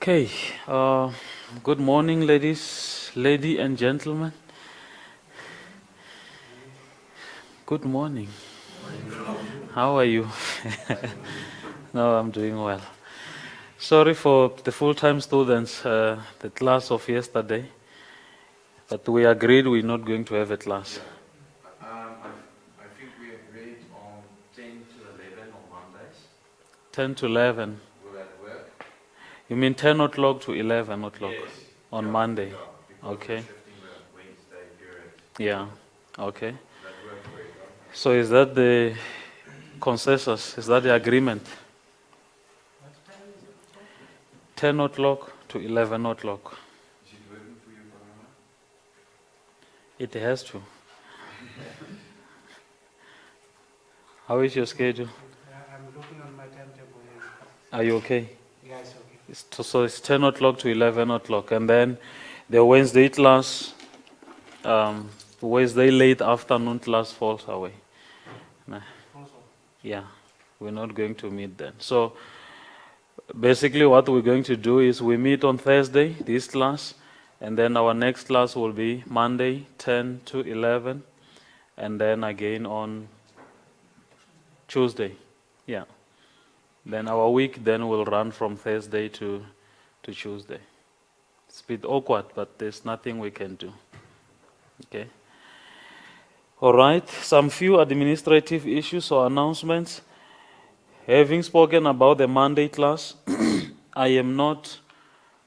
Okay, good morning, lady and gentlemen. Good morning. How are you? No, I'm doing well. Sorry for the full-time students, the class of yesterday, but we agreed we're not going to have a class. I think we agreed on 10 to 11 on Mondays. 10 to 11. Will that work? You mean 10 o'clock to 11 o'clock Yes. on Monday? Yeah, because Okay. we're shifting the Wednesday period. Yeah. Okay. That works for you, huh? So is that the consensus? Is that the agreement? 10 o'clock to 11 o'clock. Is it working for you, Parama? It has to. How is your schedule? I'm looking on my timetable here. Are you okay? Yeah, it's okay. So it's 10 o'clock to 11 o'clock. And then the Wednesday class, Wednesday late afternoon class falls away. Nah. Also, Yeah, we're not going to meet then. So basically what we're going to do is we meet on Thursday, this class, and then our next class will be Monday, 10 to 11, and then again on Tuesday. Yeah. Then our week then will run from Thursday to Tuesday. It's a bit awkward, but there's nothing we can do. Okay. All right. Some few administrative issues or announcements. Having spoken about the Monday class, I am not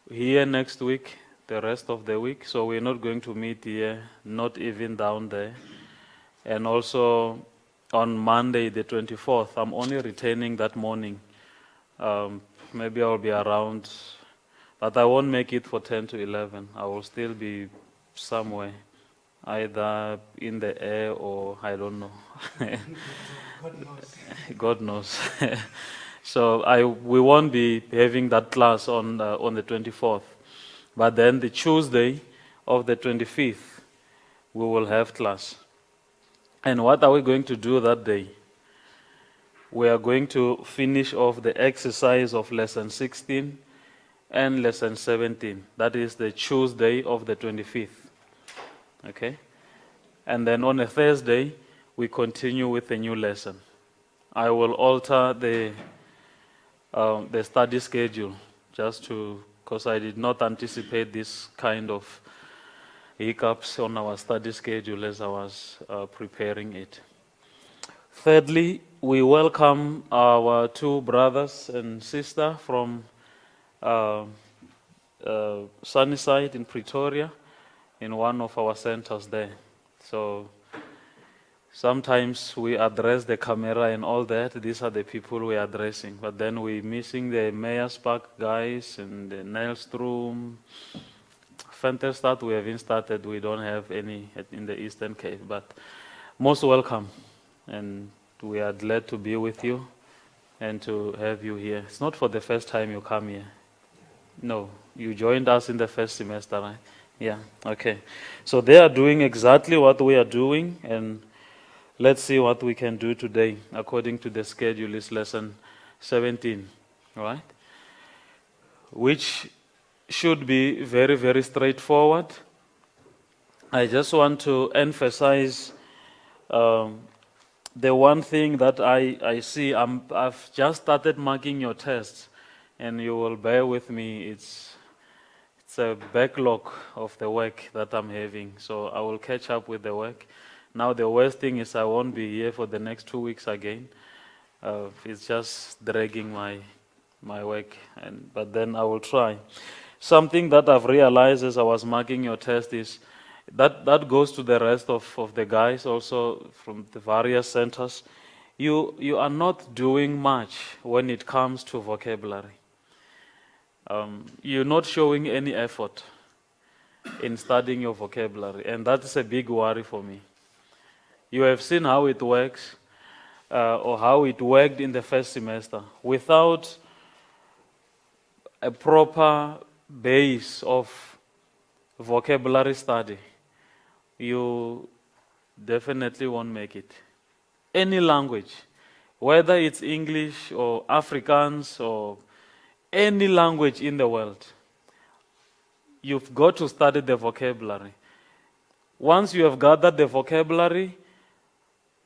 here next week, the rest of the week, so we're not going to meet here, not even down there. And also on Monday, the 24th, I'm only returning that morning. Maybe I'll be around, but I won't make it for 10 to 11. I will still be somewhere, either in the air or I don't know. God knows. God knows. So we won't be having that class on the 24th, but then the Tuesday of the 25th, we will have class. And what are we going to do that day? We are going to finish off the exercise of lesson 16 and lesson 17. That is the Tuesday of the 25th. Okay? And then on a Thursday, we continue with a new lesson. I will alter the study schedule because I did not anticipate this kind of hiccups on our study schedule as I was preparing it. Thirdly, we welcome our two brothers and sister from Sunnyside in Pretoria in one of our centers there. So sometimes we address the camera and all that. These are the people we are addressing. But then we're missing the Mayor's Park guys and the Nelstroom. Fenterstad we haven't started. We don't have any in the Eastern Cape. But most welcome. And we are glad to be with you and to have you here. It's not for the first time you come here. No, you joined us in the first semester, right? Yeah, okay. So they are doing exactly what we are doing, and let's see what we can do today according to the schedule is lesson 17, right? Which should be very, very straightforward. I just want to emphasize the one thing that I see. I've just started marking your tests, and you will bear with me. It's a backlog of the work that I'm having, so I will catch up with the work. Now the worst thing is I won't be here for the next 2 weeks again. It's just dragging my work, but then I will try. Something that I've realized as I was marking your test is that goes to the rest of the guys also from the various centers. You are not doing much when it comes to vocabulary. You're not showing any effort in studying your vocabulary, and that's a big worry for me. You have seen how it works, or how it worked in the first semester. Without a proper base of vocabulary study, you definitely won't make it. Any language, whether it's English or Afrikaans or any language in the world, you've got to study the vocabulary. Once you have gathered the vocabulary,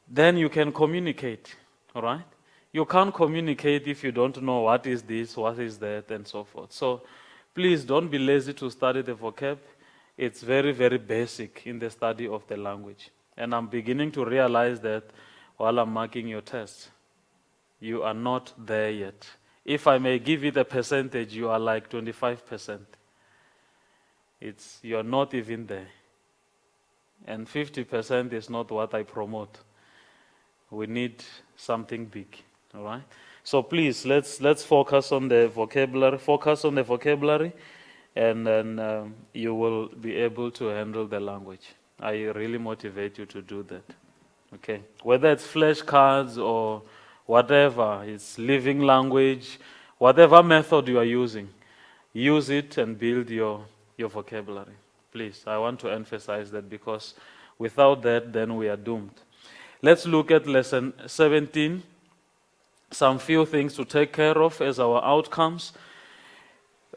then you can communicate, all right? You can't communicate if you don't know what is this, what is that, and so forth. So please don't be lazy to study the vocab. It's very, very basic in the study of the language. And I'm beginning to realize that while I'm marking your tests, you are not there yet. If I may give it a percentage, you are like 25%. You're not even there. And 50% is not what I promote. We need something big, all right? So please, let's focus on the vocabulary. Focus on the vocabulary, and then you will be able to handle the language. I really motivate you to do that, okay? Whether it's flashcards or whatever, it's living language, whatever method you are using, use it and build your vocabulary. Please, I want to emphasize that, because without that, then we are doomed. Let's look at lesson 17. Some few things to take care of as our outcomes.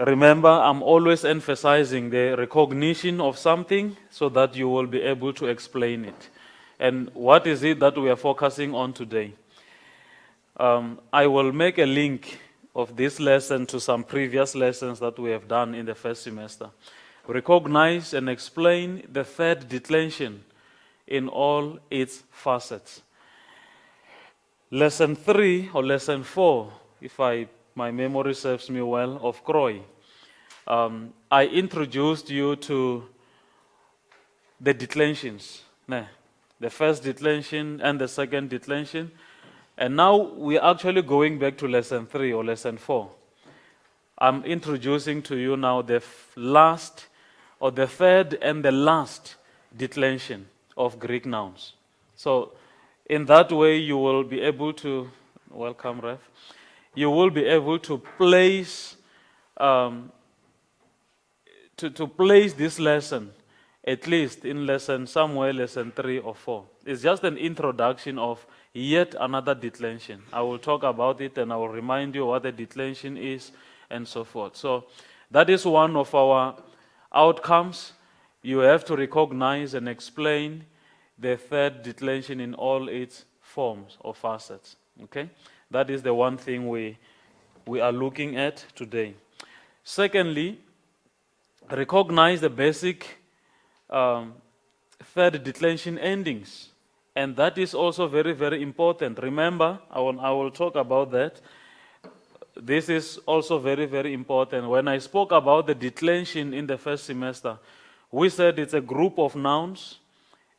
Remember, I'm always emphasizing the recognition of something so that you will be able to explain it. And what is it that we are focusing on today? I will make a link of this lesson to some previous lessons that we have done in the first semester. Recognize and explain the third declension in all its facets. Lesson 3 or lesson 4, if my memory serves me well, of Croy, I introduced you to the declensions, the first declension and the second declension, and now we're actually going back to lesson 3 or lesson 4. I'm introducing to you now the last or the third and the last declension of Greek nouns. So in that way you will be able to, welcome Ref, you will be able to place to place this lesson at least in lesson 3 or 4. It's just an introduction of yet another declension. I will talk about it and I will remind you what a declension is and so forth. So that is one of our outcomes. You have to recognize and explain the third declension in all its forms or facets. Okay? That is the one thing we are looking at today. Secondly, recognize the basic third declension endings. And that is also very, very important. Remember, I will talk about that. This is also very, very important. When I spoke about the declension in the first semester, we said it's a group of nouns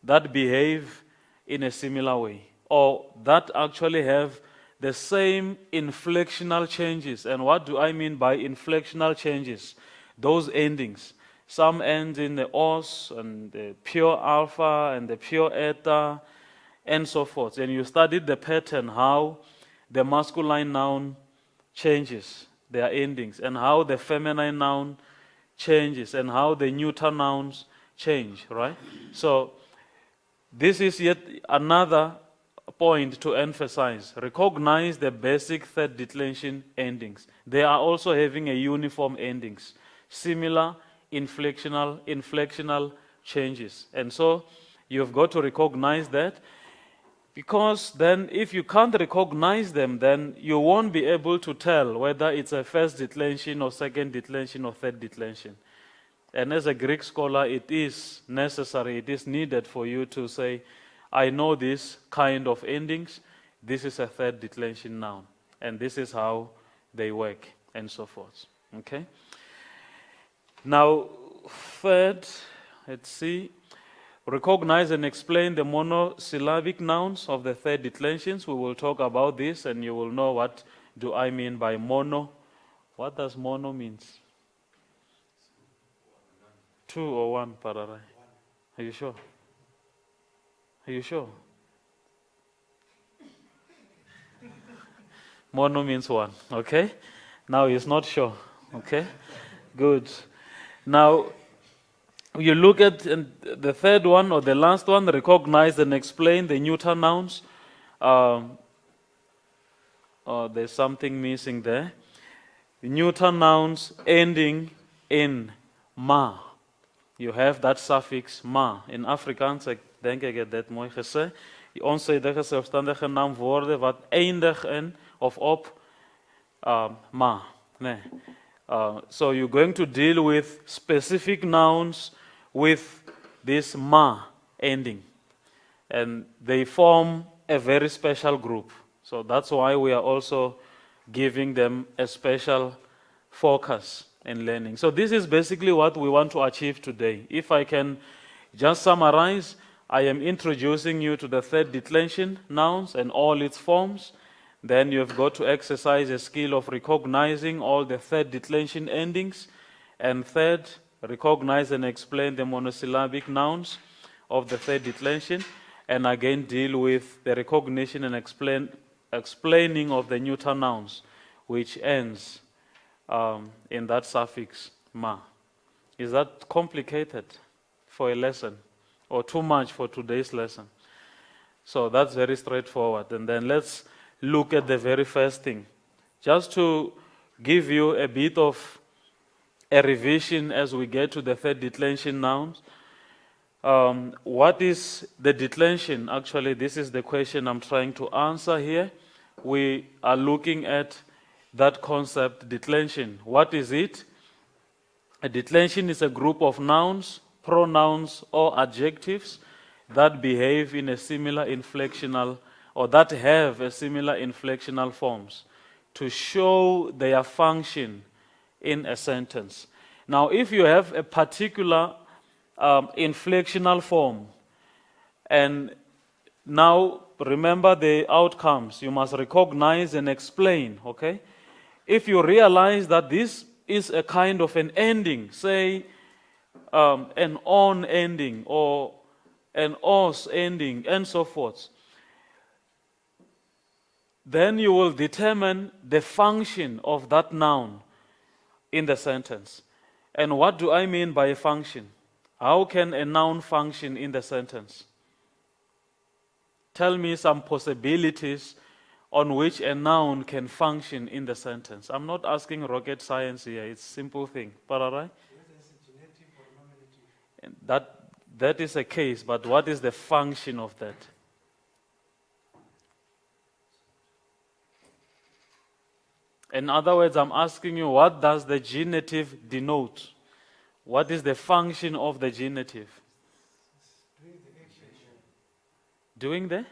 that behave in a similar way, or that actually have the same inflectional changes. And what do I mean by inflectional changes? Those endings. Some end in the os and the pure alpha and the pure eta and so forth. And you studied the pattern, how the masculine noun changes their endings, and how the feminine noun changes, and how the neuter nouns change, right? So this is yet another point to emphasize. Recognize the basic third declension endings. They are also having a uniform endings, similar inflectional changes. And so you've got to recognize that, because then if you can't recognize them, then you won't be able to tell whether it's a first declension or second declension or third declension. And as a Greek scholar, it is necessary, it is needed for you to say, I know this kind of endings, this is a third declension noun, and this is how they work, and so forth. Okay? Now, third, let's see. Recognize and explain the monosyllabic nouns of the third declensions. We will talk about this, and you will know what do I mean by mono. What does mono means? 2 or 1, Pararai? Are you sure? Are you sure? Mono means 1, okay? Now he's not sure, okay? Good. Now, you look at the third one or the last one, recognize and explain the neuter nouns. There's something missing there. neuter nouns ending in ma. You have that suffix ma. In Afrikaans, ek dink ek het dit mooi gesê, die onsydige selfstandige naamwoorde wat eindig in of op ma. Nee. So you're going to deal with specific nouns with this ma ending. And they form a very special group. So that's why we are also giving them a special focus in learning. So this is basically what we want to achieve today. If I can just summarize, I am introducing you to the third declension nouns and all its forms. Then you've got to exercise a skill of recognizing all the third declension endings. And third, recognize and explain the monosyllabic nouns of the third declension. And again, deal with the recognition and explaining of the neuter nouns, which ends in that suffix ma. Is that complicated for a lesson or too much for today's lesson? So that's very straightforward. And then let's look at the very first thing. Just to give you a bit of a revision as we get to the third declension nouns. What is the declension? Actually, this is the question I'm trying to answer here. We are looking at that concept, declension. What is it? A declension is a group of nouns, pronouns, or adjectives that behave in a similar inflectional, or that have a similar inflectional forms to show their function in a sentence. Now, if you have a particular inflectional form, and now remember the outcomes, you must recognize and explain, okay? If you realize that this is a kind of an ending, say an on ending or an os ending and so forth, then you will determine the function of that noun in the sentence. And what do I mean by a function? How can a noun function in the sentence? Tell me some possibilities on which a noun can function in the sentence. I'm not asking rocket science here, it's a simple thing. All right? And that is a case, but what is the function of that? In other words, I'm asking you, what does the genitive denote? What is the function of the genitive? Doing the?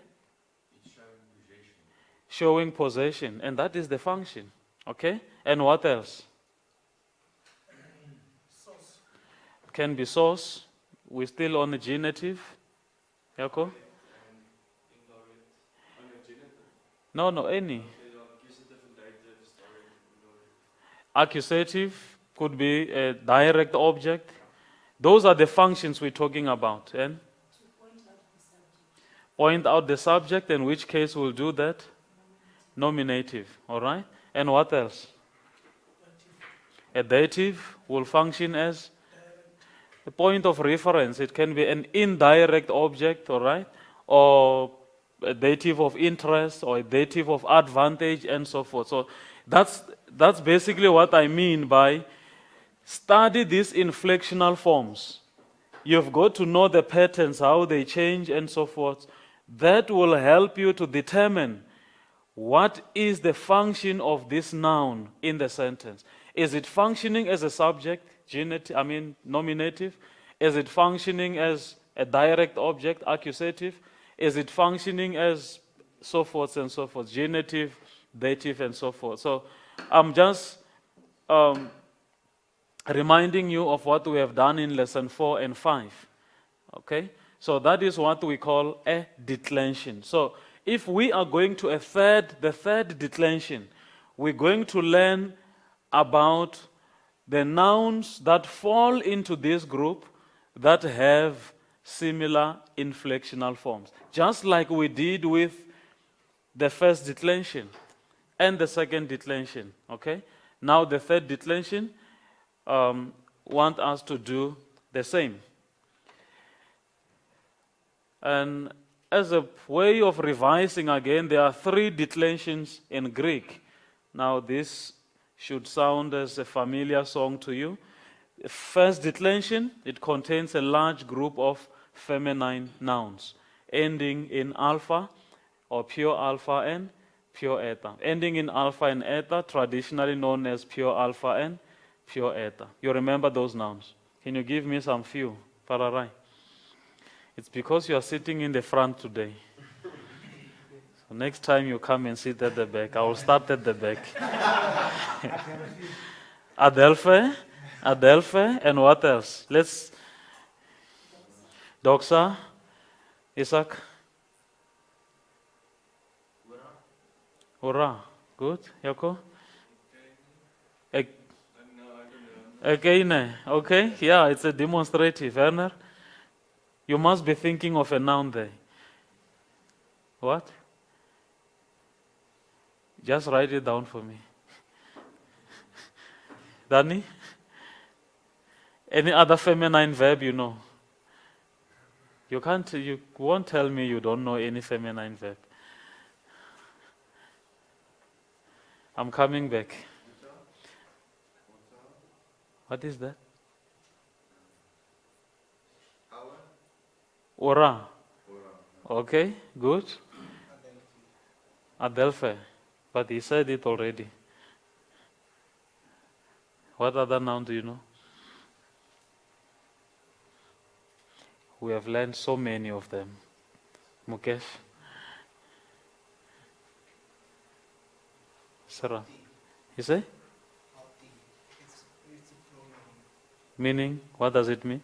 Showing possession. And that is the function. Okay? And what else? Source. Can be source. We're still on the genitive. Yako? No, any. Accusative could be a direct object. Those are the functions we're talking about. And point out the subject, in which case we'll do that. Nominative. All right? And what else? A dative will function as the point of reference. It can be an indirect object, all right? Or a dative of interest or a dative of advantage and so forth. So that's basically what I mean by study these inflectional forms. You've got to know the patterns, how they change and so forth. That will help you to determine what is the function of this noun in the sentence. Is it functioning as a subject, nominative? Is it functioning as a direct object, accusative? Is it functioning as so forth and so forth, genitive, dative, and so forth? So I'm just reminding you of what we have done in lesson 4 and 5. Okay? So that is what we call a declension. So if we are going to the third declension, we're going to learn about the nouns that fall into this group that have similar inflectional forms. Just like we did with the first declension and the second declension. Okay? Now the third declension want us to do the same. And as a way of revising again, there are 3 declensions in Greek. Now this should sound as a familiar song to you. First declension, it contains a large group of feminine nouns ending in alpha or pure alpha and pure eta. Ending in alpha and eta, traditionally known as pure alpha and pure eta. You remember those nouns? Can you give me some few? Pararai. It's because you are sitting in the front today. So next time you come and sit at the back, I will start at the back. Adelphi, Adelphi, and what else? Let's. Doxa, Isaac. Ura, good. Yako? Again, okay, yeah, it's a demonstrative. Werner, you must be thinking of a noun there. What? Just write it down for me. Danny? Any other feminine verb you know? You won't tell me you don't know any feminine verb. I'm coming back. What is that? Ora. Okay, good. Adelphi. But he said it already. What other noun do you know? We have learned so many of them. Mukesh? Sarah? You say? Meaning? What does it mean?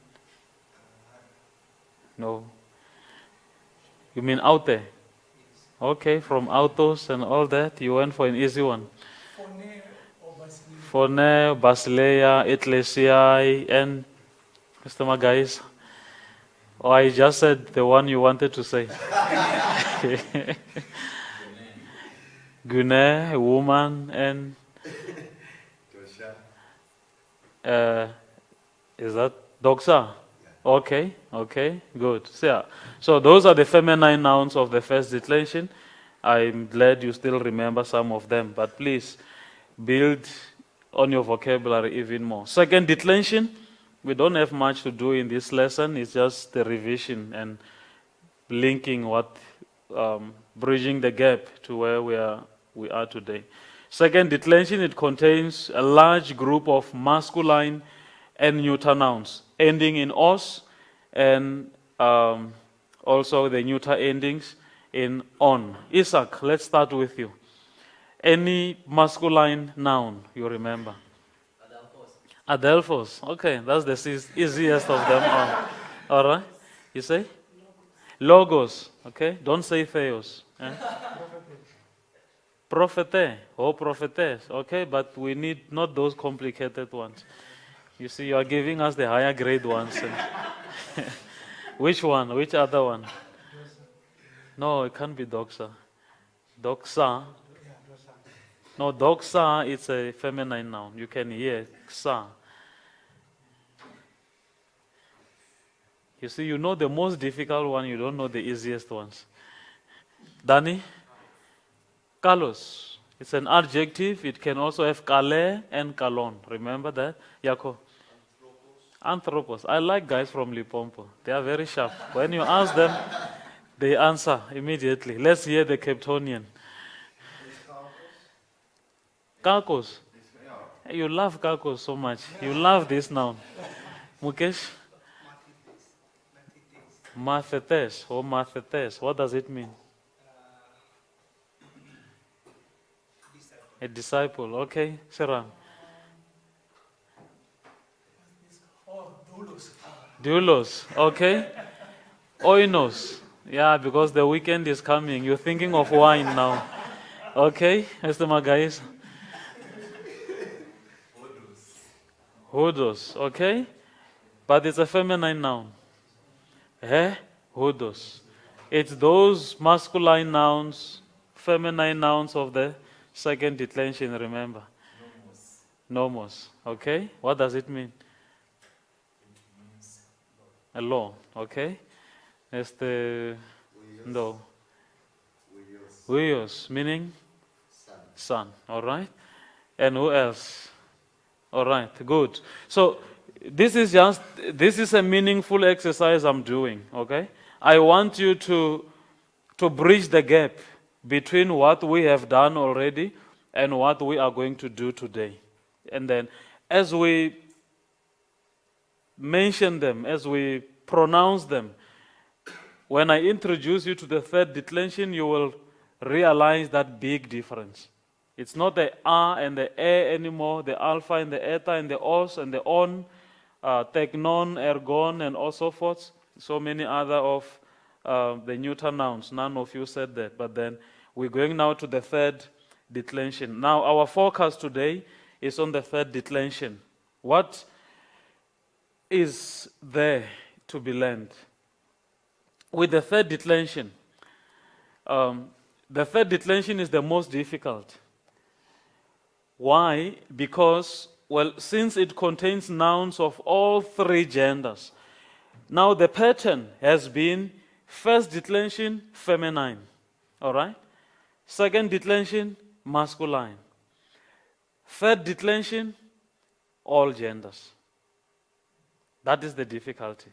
No. You mean out there? Okay, from autos and all that, you went for an easy one. Phone, Basileia, Ecclesiae, and customer guys. Oh, I just said the one you wanted to say. Gune, a woman, and is that Doxa? Okay, good. So those are the feminine nouns of the first declension. I'm glad you still remember some of them, but please build on your vocabulary even more. Second declension, we don't have much to do in this lesson. It's just the revision and linking bridging the gap to where we are today. Second declension, it contains a large group of masculine and neuter nouns ending in os, and also the neuter endings in on. Isaac, let's start with you. Any masculine noun you remember? Adelphos. Okay, that's the easiest of them all. All right. You say? Logos. Okay, don't say theos. Prophete or prophetess. Okay, but we need not those complicated ones. You see, you are giving us the higher grade ones. Which one? Which other one? No, it can't be doxa. Doxa. No, doxa, it's a feminine noun. You can hear xa. You see, you know the most difficult one, you don't know the easiest ones. Danny? Kalos. It's an adjective. It can also have kale and kalon. Remember that? Yako? Anthropos. I like guys from Lipompo. They are very sharp. When you ask them, they answer immediately. Let's hear the Capetonian. Kakos. You love kakos so much. You love this noun. Mukesh? Mathetes or mathetes. What does it mean? A disciple. Okay, Sarah. Doulos. Okay. Oinos. Yeah, because the weekend is coming. You're thinking of wine now. Okay, Mr. Magais. Hodos. Okay. But it's a feminine noun. Hodos. It's those masculine nouns, feminine nouns of the second declension, remember. Nomos. Okay. What does it mean? A law. Okay. No. Huios, meaning son. All right. And who else? All right, good. So this is a meaningful exercise I'm doing, okay? I want you to bridge the gap between what we have done already and what we are going to do today. And then as we mention them, as we pronounce them, when I introduce you to the third declension, you will realize that big difference. It's not the R and the A anymore, the alpha and the eta and the os and the on, teknon, ergon, and all so forth. So many other of the neuter nouns. None of you said that. But then we're going now to the third declension. Now, our focus today is on the third declension. What is there to be learned? With the third declension, the third declension is the most difficult. Why? Because, well, since it contains nouns of all three genders. Now the pattern has been first declension, feminine. All right? Second declension, masculine. Third declension, all genders. That is the difficulty.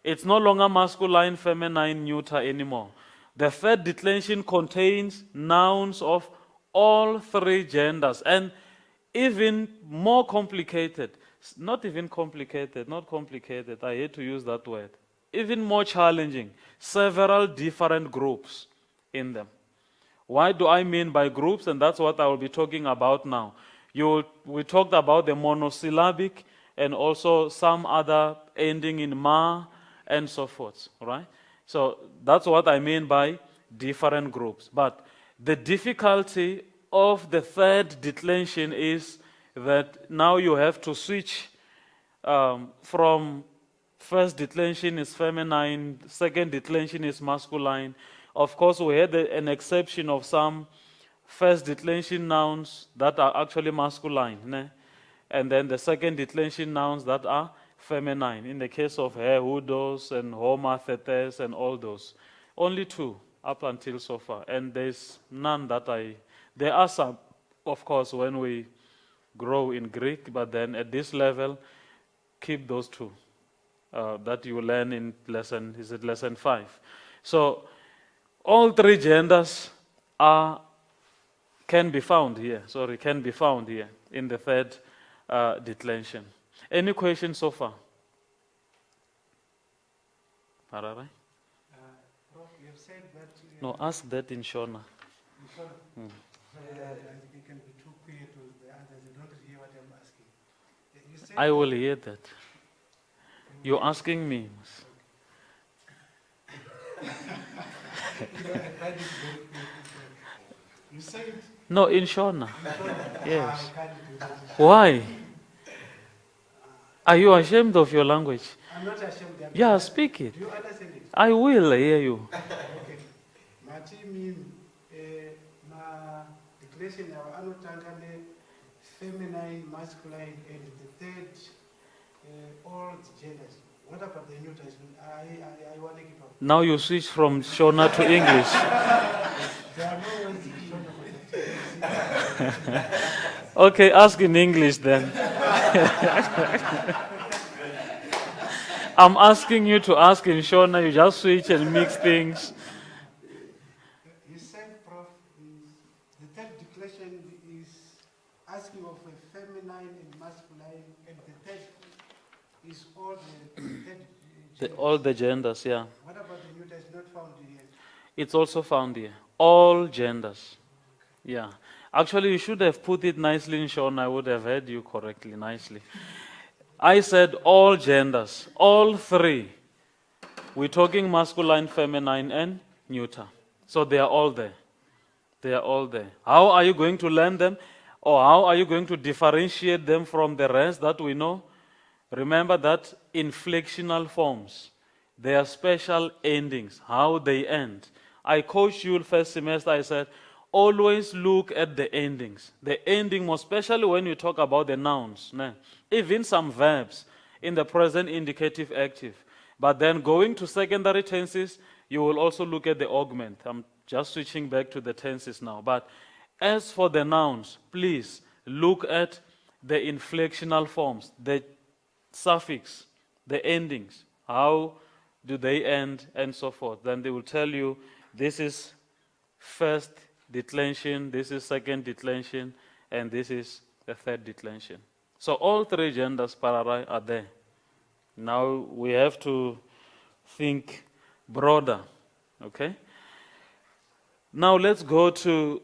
It's no longer masculine, feminine, neuter anymore. The third declension contains nouns of all three genders, and even more complicated, not complicated, I hate to use that word, even more challenging, several different groups in them. Why do I mean by groups? And that's what I will be talking about now. We talked about the monosyllabic and also some other ending in ma and so forth, right? So that's what I mean by different groups. But the difficulty of the third declension is that now you have to switch from first declension is feminine, second declension is masculine. Of course, we had an exception of some first declension nouns that are actually masculine, né? And then the second declension nouns that are feminine. In the case of her, hudos, and homa, thetes, and all those. Only two up until so far. And there's none that there are some, of course, when we grow in Greek, but then at this level, keep those two that you learn in lesson 5. So all three genders can be found here in the third declension. Any questions so far? Hararai? Prof, you have said that... No, ask that in Shona. And you can be too quiet with the others. You don't hear what I'm asking. You said I will hear that. You're asking me. You said... No, in Shona. Yes. I can't do that. Why? Are you ashamed of your language? I'm not ashamed. Yeah, speak it. Do you understand it? I will hear you. Okay. Mati mean ma declaration ya anotangane feminine, masculine, and the third all genders. What about the neuters? I want to keep up. Now you switch from Shona to English. There are no words in Shona for that. Okay, ask in English then. I'm asking you to ask in Shona, you just switch and mix things. You said, Prof, the third declaration is asking of a feminine and masculine, and the third is all the third All the genders, yeah. What about the neuter? It's not found here. It's also found here. All genders. Yeah. Actually, you should have put it nicely in Shona. I would have heard you correctly, nicely. I said all genders, all three. We're talking masculine, feminine, and neuter. So they are all there. They are all there. How are you going to learn them? Or how are you going to differentiate them from the rest that we know? Remember that inflectional forms, they are special endings, how they end. I coached you first semester, I said, always look at the endings. The ending, most especially when you talk about the nouns. Even some verbs in the present indicative active. But then going to secondary tenses, you will also look at the augment. I'm just switching back to the tenses now. But as for the nouns, please look at the inflectional forms, the suffix, the endings. How do they end, and so forth. Then they will tell you this is first declension, this is second declension, and this is the third declension. So all three genders parari are there. Now we have to think broader, okay? Now let's go to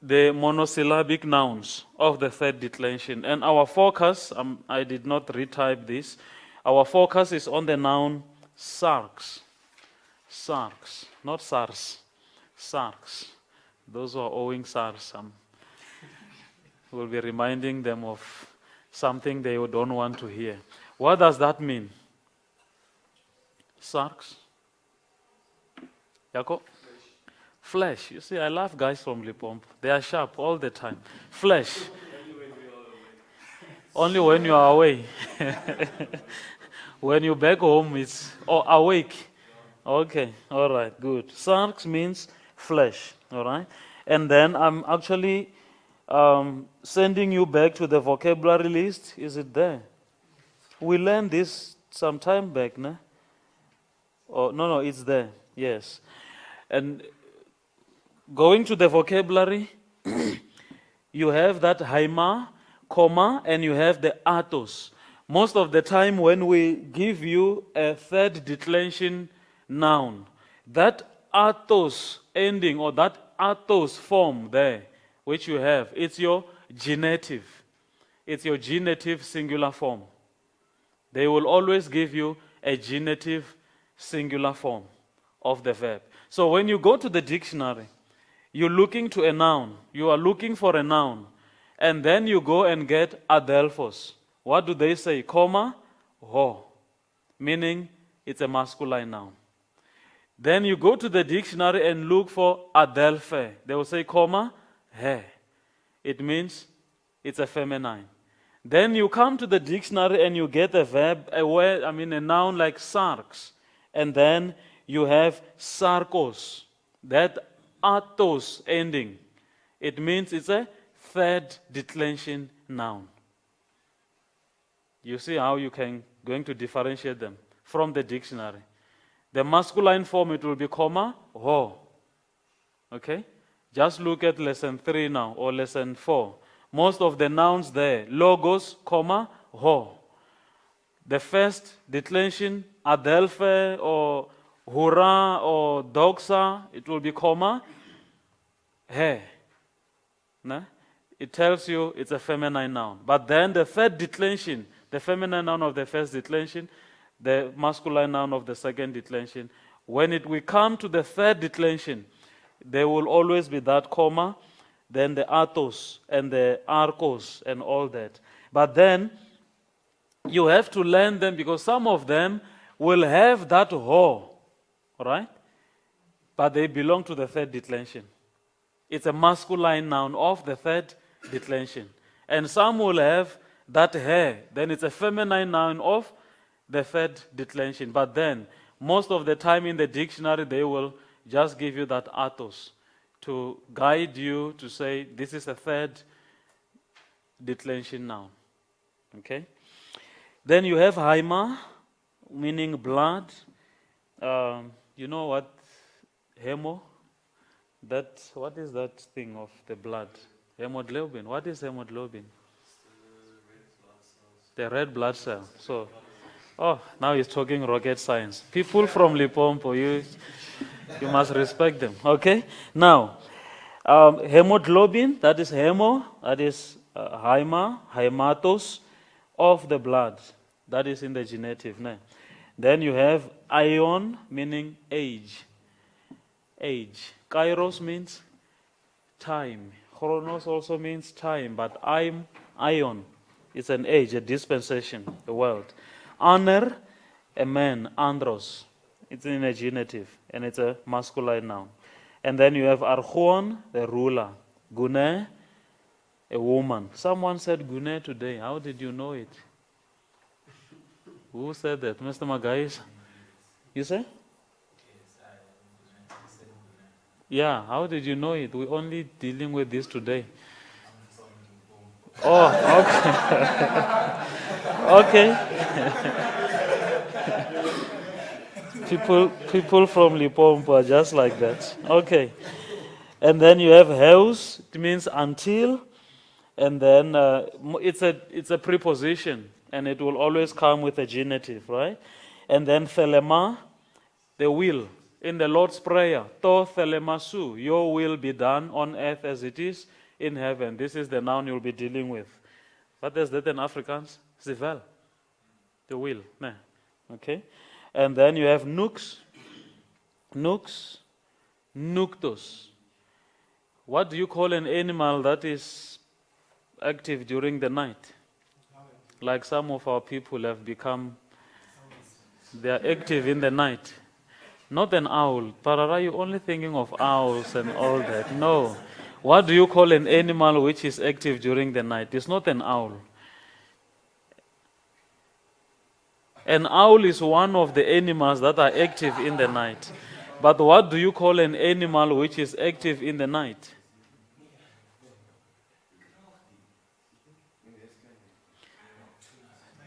the monosyllabic nouns of the third declension. And our focus, I did not retype this, our focus is on the noun sarks. Sarks, not SARS, sarks. Those who are owing SARS, will be reminding them of something they don't want to hear. What does that mean? Sarks? Yako? Flesh. You see, I love guys from Lipomp. They are sharp all the time. Flesh. Only when you are away. When you're back home, it's awake. Okay, all right, good. Sarx means flesh, all right? And then I'm actually sending you back to the vocabulary list. Is it there? We learned this some time back, no? Oh, no, it's there. Yes. And going to the vocabulary, you have that haima, comma, and you have the atos. Most of the time when we give you a third declension noun, that atos ending or that atos form there, which you have, it's your genitive. It's your genitive singular form. They will always give you a genitive singular form of the verb. So when you go to the dictionary, you're looking to a noun. You are looking for a noun. And then you go and get adelphos. What do they say? Comma, ho. Meaning it's a masculine noun. Then you go to the dictionary and look for adelphe. They will say comma, he. It means it's a feminine. Then you come to the dictionary and you get a verb, a noun like sarx. And then you have sarkos. That atos ending. It means it's a third declension noun. You see how you can going to differentiate them from the dictionary. The masculine form, it will be comma, ho. Okay? Just look at lesson 3 now, or lesson 4. Most of the nouns there, logos, comma, ho. The first declension, adelphe, or hurrah, or doxa, it will be comma, he. No? It tells you it's a feminine noun. But then the third declension, the feminine noun of the first declension, the masculine noun of the second declension. When we come to the third declension, there will always be that comma, then the atos and the arcos and all that. But then you have to learn them because some of them will have that ho, right? But they belong to the third declension. It's a masculine noun of the third declension. And some will have that he, then it's a feminine noun of the third declension. But then, most of the time in the dictionary, they will just give you that atos to guide you to say this is a third declension noun. Okay? Then you have haima, meaning blood. You know what? Hemo? What is that thing of the blood? Hemoglobin. What is hemoglobin? The red blood cell. So, now he's talking rocket science. People from Lipompo, you must respect them. Okay? Now, hemoglobin, that is hemo, that is hematos of the blood. That is in the genitive. No? Then you have ion, meaning age. Age. Kairos means time. Chronos also means time, but ion. It's an age, a dispensation, a world. Honor, a man, andros. It's in a genitive, and it's a masculine noun. And then you have archon, the ruler. Gune, a woman. Someone said gune today. How did you know it? Who said that? Mr. Magais? You say? Yeah, how did you know it? We're only dealing with this today. Oh, okay. Okay. People from Limpopo are just like that. Okay. And then you have house, it means until, and then it's a preposition, and it will always come with a genitive, right? And then thelema, the will. In the Lord's Prayer, to thelemasu, your will be done on earth as it is in heaven. This is the noun you'll be dealing with. What is that in Afrikaans? Zivel, the will. Nee. Okay? And then you have nux, nuctus. What do you call an animal that is active during the night? Like some of our people have become, they are active in the night. Not an owl. Parara, you only thinking of owls and all that. No. What do you call an animal which is active during the night? It's not an owl. An owl is one of the animals that are active in the night. But what do you call an animal which is active in the night?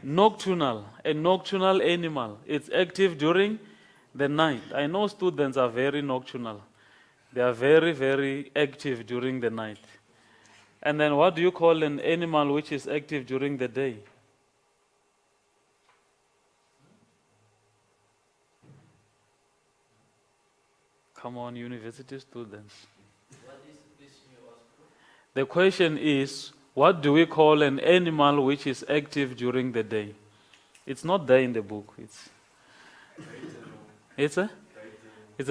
Nocturnal. A nocturnal animal. It's active during the night. I know students are very nocturnal. They are very, very active during the night. And then what do you call an animal which is active during the day? Come on, university students. What is the question you asked? The question is, what do we call an animal which is active during the day? It's not there in the book. It's a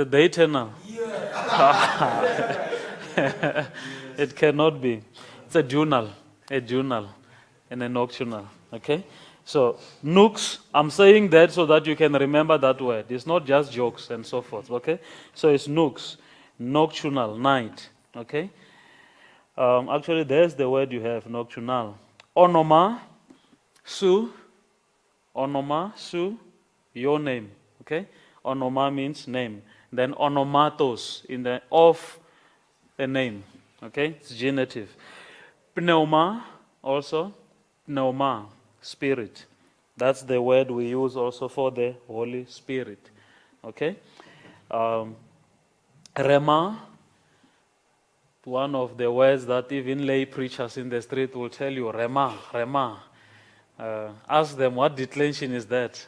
dayturnal. Yeah. It cannot be. It's a diurnal, and a nocturnal. Okay? So, nux, I'm saying that so that you can remember that word. It's not just jokes and so forth. Okay? So it's nux, nocturnal, night. Okay? Actually, there's the word you have, nocturnal. Onoma, su, your name. Okay? Onoma means name. Then onomatos, in the of the name. Okay? It's genitive. Pneuma, also. Pneuma, spirit. That's the word we use also for the Holy Spirit. Okay? Rema, one of the words that even lay preachers in the street will tell you, Rema. Ask them, what declension is that?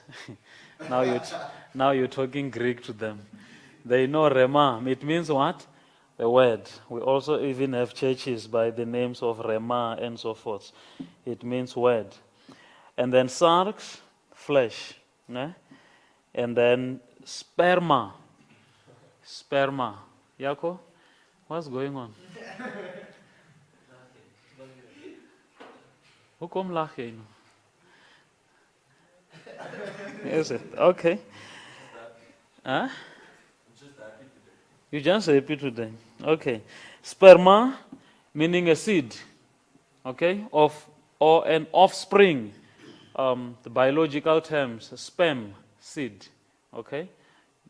Now you're talking Greek to them. They know Rema. It means what? The word. We also even have churches by the names of Rema and so forth. It means word. And then sarx, flesh. And then sperma. Yako? What's going on? Hoekom lag jy nou? Is it? Okay. Huh? You're just happy today. Okay. Sperma, meaning a seed. Okay? Or an offspring. The biological terms, sperm, seed. Okay?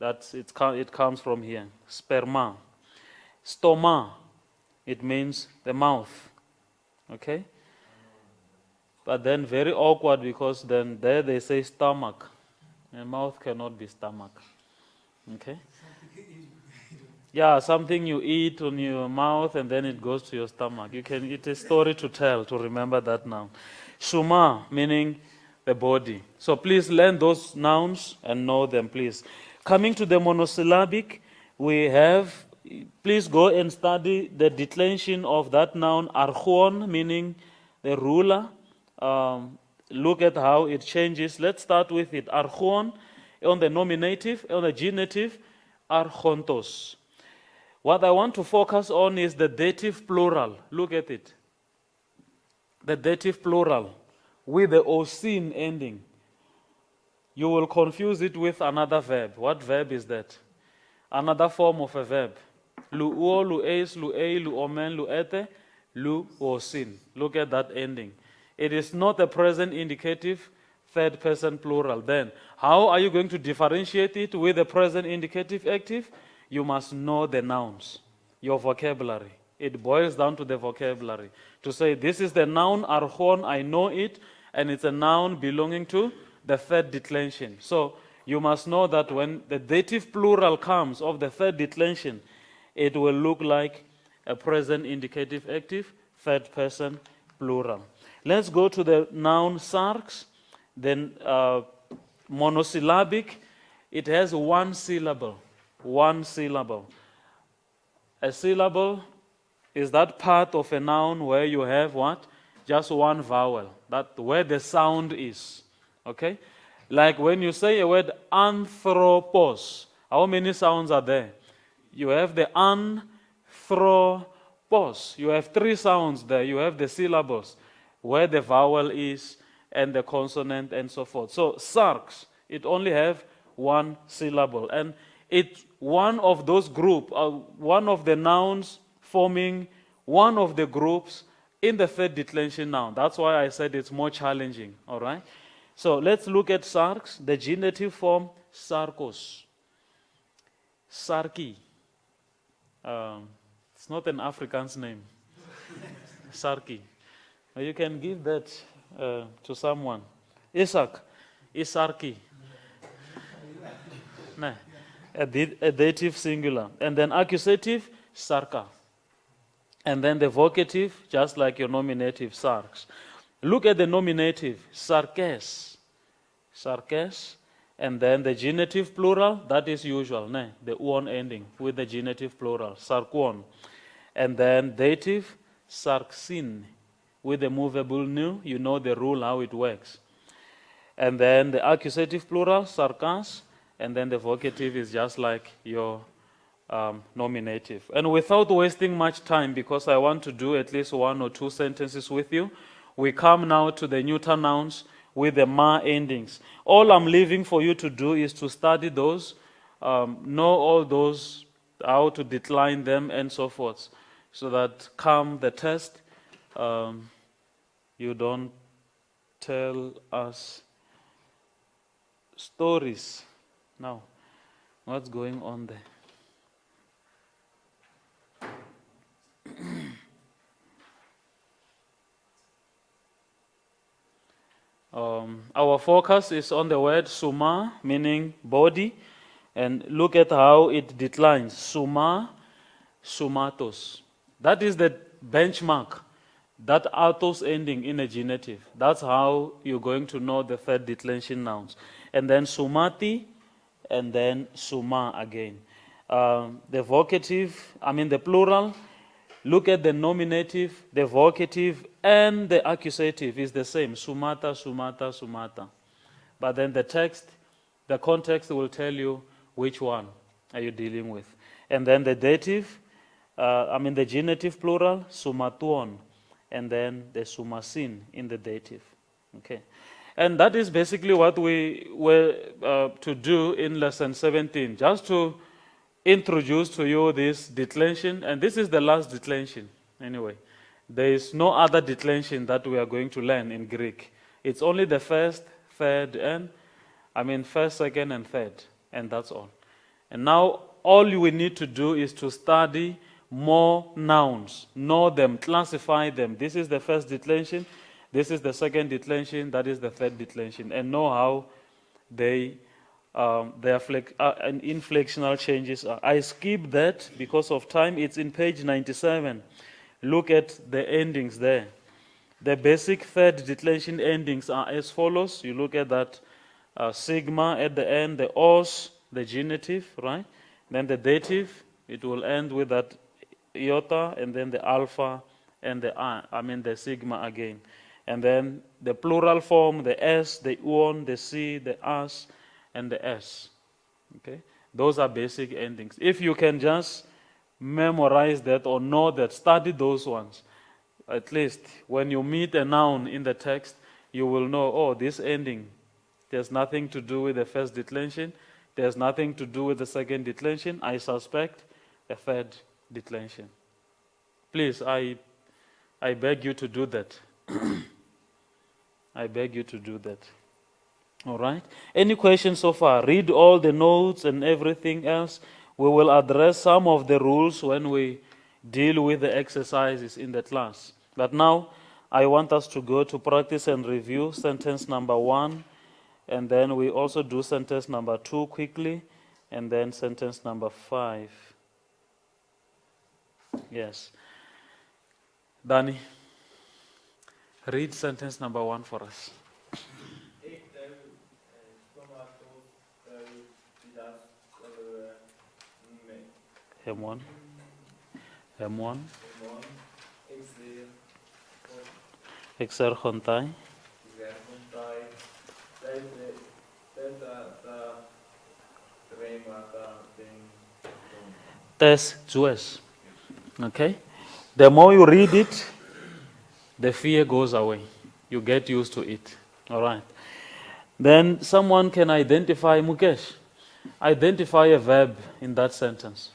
It comes from here. Sperma. Stoma, it means the mouth. Okay? But then very awkward because then there they say stomach. And mouth cannot be stomach. Okay? Yeah, something you eat on your mouth and then it goes to your stomach. It's a story to tell, to remember that now. Shuma, meaning the body. So please learn those nouns and know them, please. Coming to the monosyllabic, we have, please go and study the declension of that noun, archon, meaning the ruler. Look at how it changes. Let's start with it. Archon, on the nominative, on the genitive, archontos. What I want to focus on is the dative plural. Look at it. The dative plural with the ocene ending. You will confuse it with another verb. What verb is that? Another form of a verb. Luo, lueis, luei, luomen, luete, luosin. Look at that ending. It is not a present indicative third person plural. Then, how are you going to differentiate it with the present indicative active? You must know the nouns, your vocabulary. It boils down to the vocabulary. To say, this is the noun archon, I know it, and it's a noun belonging to the third declension. So you must know that when the dative plural comes of the third declension, it will look like a present indicative active, third person plural. Let's go to the noun sarx. Then monosyllabic, it has one syllable. One syllable. A syllable is that part of a noun where you have what? Just one vowel. That where the sound is. Okay? Like when you say a word anthropos, how many sounds are there? You have the anthropos. You have three sounds there. You have the syllables where the vowel is and the consonant and so forth. So sarx, it only have one syllable. And it's one of those group, one of the nouns forming one of the groups in the third declension noun. That's why I said it's more challenging. All right? So let's look at sarx, the genitive form sarkos. Sarki. It's not an Afrikaans name. Sarki. You can give that to someone. Isaac. Isarki. No. A dative singular. And then accusative, sarka. And then the vocative, just like your nominative, sarx. Look at the nominative, sarkes. Sarkes. And then the genitive plural, that is usual, ne? The uon ending with the genitive plural, sarkuon. And then dative, sarksin, with the movable nu, you know the rule how it works. And then the accusative plural, sarkas, and then the vocative is just like your nominative. And without wasting much time, because I want to do at least one or two sentences with you, we come now to the neuter nouns with the ma endings. All I'm leaving for you to do is to study those, know all those, how to decline them and so forth, so that come the test, you don't tell us stories. Now, what's going on there? Our focus is on the word suma, meaning body, and look at how it declines. Suma, sumatos. That is the benchmark, that atos ending in a genitive. That's how you're going to know the third declension nouns. And then sumati, and then suma again. The vocative, the plural, look at the nominative, the vocative, and the accusative is the same. Sumata, sumata, sumata. But then the text, the context will tell you which one are you dealing with. And then the dative, the genitive plural, sumatuon. And then the sumasin in the dative. Okay. And that is basically what we were to do in lesson 17, just to introduce to you this declension, and this is the last declension anyway. There is no other declension that we are going to learn in Greek. It's only the first, third, and first, second, and third, and that's all. And now all we need to do is to study more nouns, know them, classify them. This is the first declension, this is the second declension, that is the third declension, and know how their inflectional changes are. I skipped that because of time. It's in page 97. Look at the endings there. The basic third declension endings are as follows. You look at that sigma at the end, the os, the genitive, right? Then the dative, it will end with that iota, and then the alpha and the sigma again. And then the plural form, the s, the uon, the c, the as, and the s. Okay? Those are basic endings. If you can just memorize that or know that, study those ones. At least when you meet a noun in the text, you will know, oh, this ending, there's nothing to do with the first declension, there's nothing to do with the second declension, I suspect a third declension. Please, I beg you to do that. I beg you to do that. All right? Any questions so far? Read all the notes and everything else. We will address some of the rules when we deal with the exercises in the class. But now, I want us to go to practice and review sentence number 1, and then we also do sentence number 2 quickly, and then sentence number 5. Yes. Danny, read sentence number 1 for us. Ik deel tomatoes pidas mee. M1. M1. Gewoon ik zie Exer Hontai. Germontai Teta Tremata Ding Tes Jues. Okay? The more you read it, the fear goes away. You get used to it. All right. Then someone can identify, Mukesh, identify a verb in that sentence.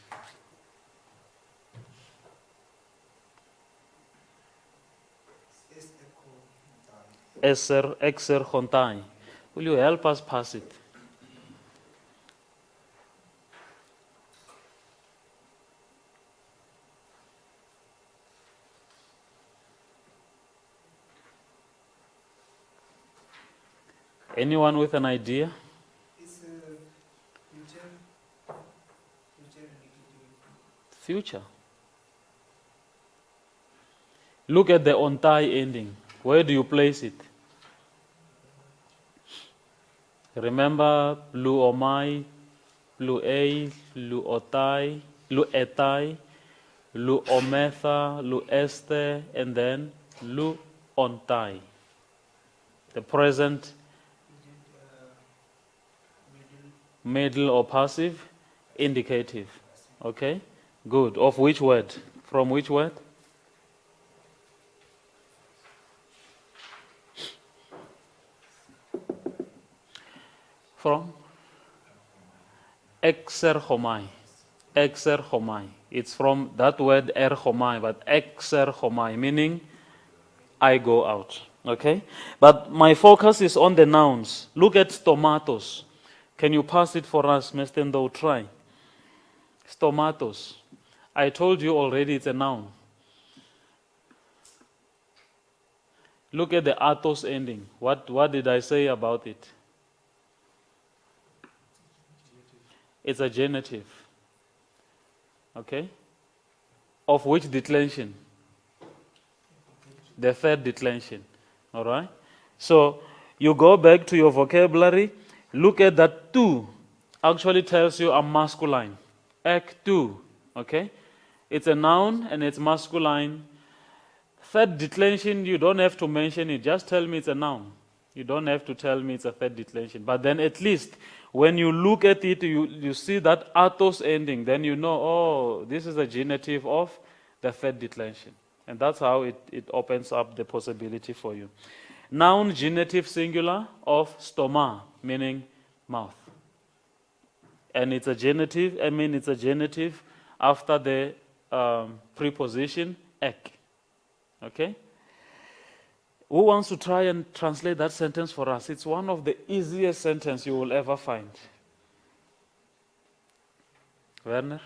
Exer Hontai. Will you help us pass it? Anyone with an idea? It's future indicative. Future. Look at the ontai ending. Where do you place it? Remember lu omai, lu ei, lu otai, lu etai, lu ometha, lu este, and then lu ontai. The present middle or passive indicative. Okay? Good. Of which word? From which word? From? Exerchomai. Exerchomai. It's from that word erchomai, but exerchomai, meaning I go out. Okay? But my focus is on the nouns. Look at stomatos. Can you pass it for us, Mestendo? Try. Stomatos. I told you already it's a noun. Look at the atos ending. What did I say about it? It's a genitive. Okay? Of which declension? The third declension. All right? So you go back to your vocabulary. Look at that tu. Actually tells you I'm masculine. Ek tu. Okay? It's a noun and it's masculine. Third declension, you don't have to mention it. Just tell me it's a noun. You don't have to tell me it's a third declension. But then at least when you look at it, you see that atos ending. Then you know, oh, this is a genitive of the third declension. And that's how it opens up the possibility for you. Noun genitive singular of stoma, meaning mouth. And it's a genitive, it's a genitive after the preposition ek. Okay? Who wants to try and translate that sentence for us? It's one of the easiest sentences you will ever find. Werner?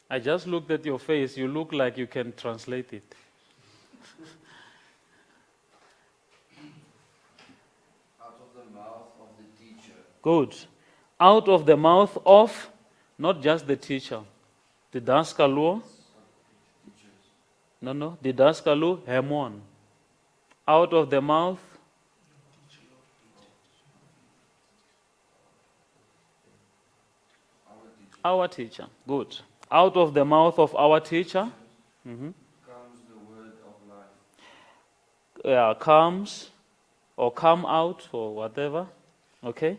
I just looked at your face. You look like you can translate it. Out of the mouth of the teacher. Good. Out of the mouth of, not just the teacher. The daskalu. No. The daskalu, hemon. Out of the mouth. Our teacher. Good. Out of the mouth of our teacher. Comes the word of life. Yeah, comes or come out or whatever. Okay?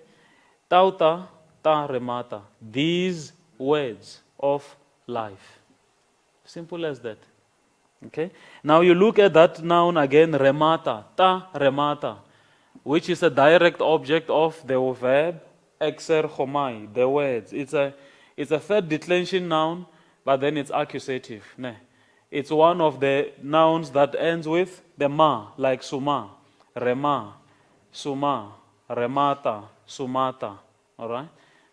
Tauta ta remata. These words of life. Simple as that. Okay? Now you look at that noun again, remata, ta remata, which is a direct object of the verb exerchomai, the words. It's a third declension noun, but then it's accusative. Ne? It's one of the nouns that ends with the ma, like suma, rema, suma, remata, sumata. All right?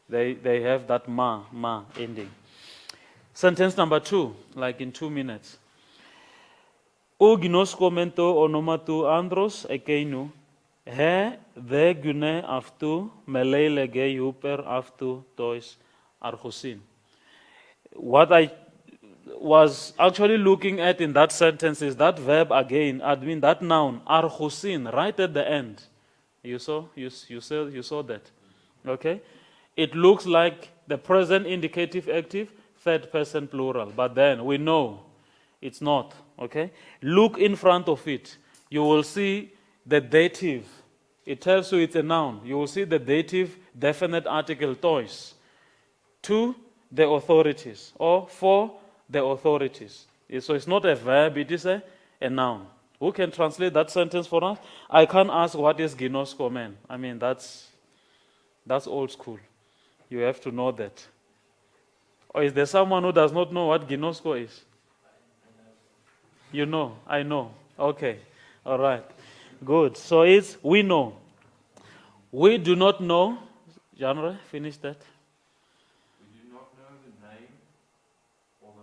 They have that ma ending. Sentence number 2, like in 2 minutes. O ginoskomento onomatu andros ekeinu, he the gune aftu melele ge huper aftu tois archosin. What I was actually looking at in that sentence is that verb again, admin, that noun, archosin, right at the end. You saw that. Okay? It looks like the present indicative active, third person plural, but then we know it's not. Okay? Look in front of it. You will see the dative. It tells you it's a noun. You will see the dative definite article tois. To the authorities or for the authorities. So it's not a verb, it is a noun. Who can translate that sentence for us? I can't ask what is ginosko, man. I mean, that's old school. You have to know that. Or is there someone who does not know what ginosko is? You know, I know. Okay, all right. Good. So it's we know. We do not know. Genre, finish that. We do not know the name of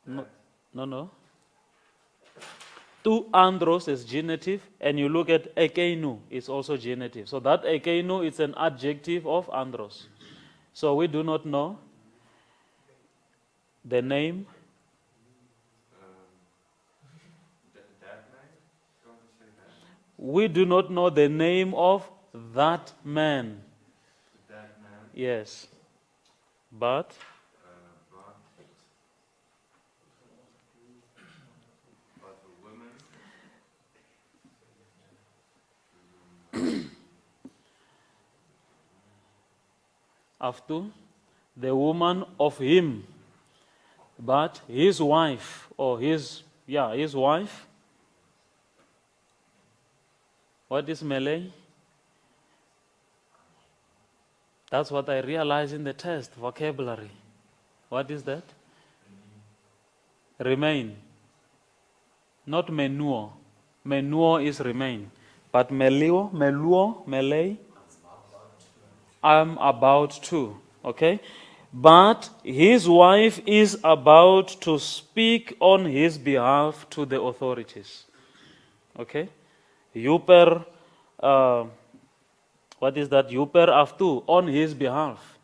a man. No. Tu andros is genitive, and you look at ekeinu, it's also genitive. So that ekeinu is an adjective of andros. So we do not know the name. That name? Don't you say that name? We do not know the name of that man. That man. Yes. But the woman. after the woman of him, but his wife or his wife. What is Malay? That's what I realized in the test, vocabulary. What is that? Remain. Not menuo. Menuo is remain. But meluo, Malay, I'm about to. Okay? But his wife is about to speak on his behalf to the authorities. Okay? Yuper, what is that? Yuper aftu, on his behalf.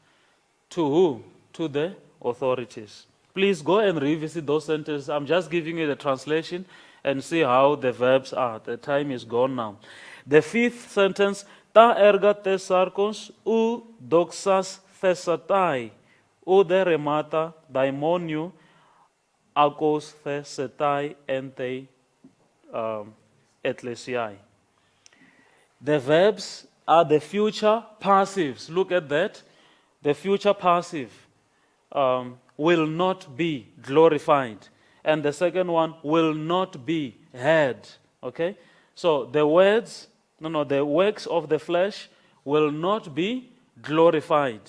To who? To the authorities. Please go and revisit those sentences. I'm just giving you the translation and see how the verbs are. The time is gone now. The fifth sentence, ta erga tesarkos u doxas thesatai, u de remata daimoniu akos thesatai ente ecclesiae. The verbs are the future passives. Look at that. The future passive will not be glorified. And the second one will not be heard. Okay? So the works of the flesh will not be glorified.